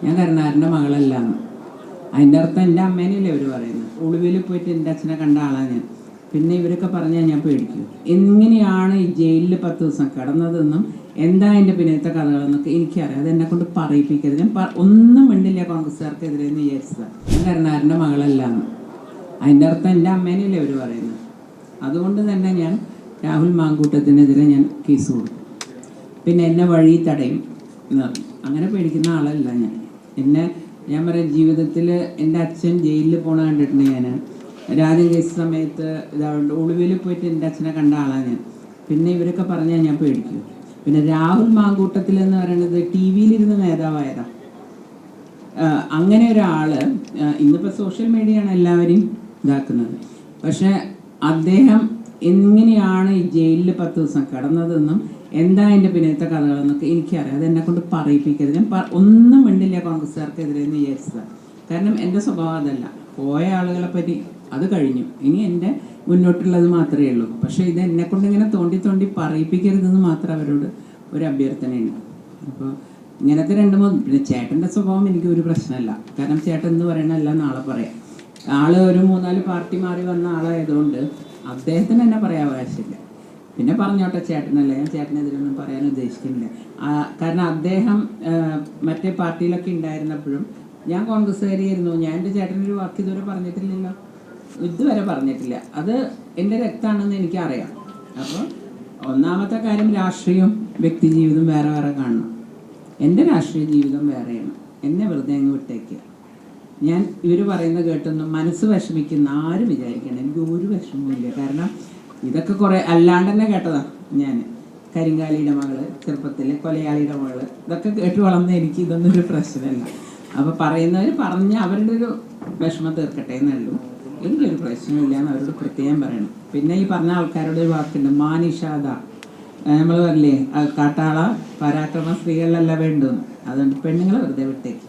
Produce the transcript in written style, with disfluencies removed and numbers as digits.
ഞാൻ കരുണാകരൻ്റെ മകളല്ലാന്ന്. അതിൻ്റെ അർത്ഥം എൻ്റെ അമ്മേനല്ലേ ഇവർ പറയുന്നത്. ഒളിവിൽ പോയിട്ട് എൻ്റെ അച്ഛനെ കണ്ട ആളാണ് ഞാൻ. പിന്നെ ഇവരൊക്കെ പറഞ്ഞാൽ ഞാൻ പേടിക്കും. എങ്ങനെയാണ് ഈ ജയിലിൽ 10 ദിവസം കിടന്നതെന്നും എന്താ അതിൻ്റെ പിന്നത്തെ കഥകളെന്നൊക്കെ എനിക്കറിയാം. അതെന്നെ കൊണ്ട് പറയിപ്പിക്കരുത്. ഞാൻ ഒന്നും മിണ്ടില്ല കോൺഗ്രസ്സുകാർക്കെതിരെ എന്ന് വിചാരിച്ചതാണ്. ഞാൻ കരുണാകരൻ്റെ മകളല്ലാന്ന്. അതിൻ്റെ അർത്ഥം എൻ്റെ അമ്മേനല്ലേ ഇവർ പറയുന്നത്. അതുകൊണ്ട് തന്നെ ഞാൻ രാഹുൽ മാങ്കൂട്ടത്തിനെതിരെ ഞാൻ കേസ് കൊടുക്കും. പിന്നെ എന്നെ വഴി തടയും എന്ന് പറഞ്ഞു. അങ്ങനെ പേടിക്കുന്ന ആളല്ല ഞാൻ. ഞാൻ പറയാം, ജീവിതത്തിൽ എൻ്റെ അച്ഛൻ ജയിലിൽ പോണ കണ്ടിട്ടുണ്ട്. ഞാൻ രാജ്യം കേസ് സമയത്ത് ഇതാവുണ്ട് ഒളിവിൽ പോയിട്ട് എൻ്റെ അച്ഛനെ കണ്ട ആളാണ് ഞാൻ. പിന്നെ ഇവരൊക്കെ പറഞ്ഞാൽ ഞാൻ പേടിക്കും. പിന്നെ രാഹുൽ മാങ്കൂട്ടത്തിൽ എന്ന് പറയുന്നത് ടി വിയിലിരുന്ന് നേതാവായതാണ്. അങ്ങനെ ഒരാൾ ഇന്നിപ്പോൾ സോഷ്യൽ മീഡിയയാണ് എല്ലാവരെയും ഇതാക്കുന്നത്. പക്ഷേ അദ്ദേഹം എങ്ങനെയാണ് ഈ ജയിലിൽ 10 ദിവസം കിടന്നതെന്നും എന്താ അതിൻ്റെ പിന്നത്തെ കഥകളെന്നൊക്കെ എനിക്കറിയാം. അതെന്നെ കൊണ്ട് പറയിപ്പിക്കരുത്. ഞാൻ ഒന്നും മിണ്ടില്ല കോൺഗ്രസ്സുകാർക്കെതിരെ എന്ന് വിചാരിച്ചതാണ്. കാരണം എൻ്റെ സ്വഭാവം അതല്ല. പോയ ആളുകളെ പറ്റി അത് കഴിഞ്ഞു. ഇനി എൻ്റെ മുന്നോട്ടുള്ളത് മാത്രമേ ഉള്ളൂ. പക്ഷേ ഇത് എന്നെ കൊണ്ട് ഇങ്ങനെ തോണ്ടി പറയിപ്പിക്കരുതെന്ന് മാത്രം അവരോട് ഒരു അഭ്യർത്ഥനയുണ്ട്. അപ്പോൾ ഇങ്ങനത്തെ 2-3 പിന്നെ ചേട്ടൻ്റെ സ്വഭാവം എനിക്ക് ഒരു പ്രശ്നമല്ല. കാരണം ചേട്ടൻ എന്ന് പറയണല്ല നാളെ പറയാം. ആള് ഒരു 3-4 പാർട്ടി മാറി വന്ന ആളായതുകൊണ്ട് അദ്ദേഹത്തിന് എന്നെ പറയാൻ അവകാശമില്ല. പിന്നെ പറഞ്ഞോട്ടെ, ചേട്ടനല്ല. ഞാൻ ചേട്ടനെതിരൊന്നും പറയാൻ ഉദ്ദേശിക്കുന്നില്ല. കാരണം അദ്ദേഹം മറ്റേ പാർട്ടിയിലൊക്കെ ഉണ്ടായിരുന്നപ്പോഴും ഞാൻ കോൺഗ്രസ്സുകാരിയായിരുന്നു. ഞാൻ എൻ്റെ ചേട്ടനൊരു വാക്ക് ഇതുവരെ പറഞ്ഞിട്ടില്ലല്ലോ, ഇതുവരെ പറഞ്ഞിട്ടില്ല. അത് എൻ്റെ രക്തമാണെന്ന് എനിക്കറിയാം. അപ്പോൾ ഒന്നാമത്തെ കാര്യം, രാഷ്ട്രീയവും വ്യക്തി ജീവിതം വേറെ വേറെ കാണണം. എൻ്റെ രാഷ്ട്രീയ ജീവിതം വേറെയാണ്. എന്നെ വെറുതെ അങ്ങ് വിട്ടേക്കുക. ഞാൻ ഇവർ പറയുന്നത് കേട്ടൊന്നും മനസ്സ് വിഷമിക്കുന്ന ആരും വിചാരിക്കണം. എനിക്ക് ഒരു വിഷമവുമില്ല. കാരണം ഇതൊക്കെ കുറേ അല്ലാണ്ട് തന്നെ കേട്ടതാണ്. ഞാൻ കരിങ്കാലിയുടെ മകള്, ചെറുപ്പത്തിൽ കൊലയാളിയുടെ മകള്, ഇതൊക്കെ കേട്ട് വളർന്ന എനിക്ക് ഇതൊന്നും ഒരു പ്രശ്നമല്ല. അപ്പോൾ പറയുന്നവർ പറഞ്ഞ് അവരുടെ ഒരു വിഷമം തീർക്കട്ടെ എന്നുള്ളൂ. എനിക്കൊരു പ്രശ്നമില്ല എന്ന് അവരോട് പ്രത്യേകം പറയണം. പിന്നെ ഈ പറഞ്ഞ ആൾക്കാരോട് ഒരു വാക്കുണ്ട്, മാനിഷാദ. നമ്മൾ പറയില്ലേ, കാട്ടാള പരാക്രമ സ്ത്രീകളിലല്ല വേണ്ടതെന്ന്. അതുകൊണ്ട് പെണ്ണുങ്ങളെ വെറുതെ വിട്ടേക്ക്.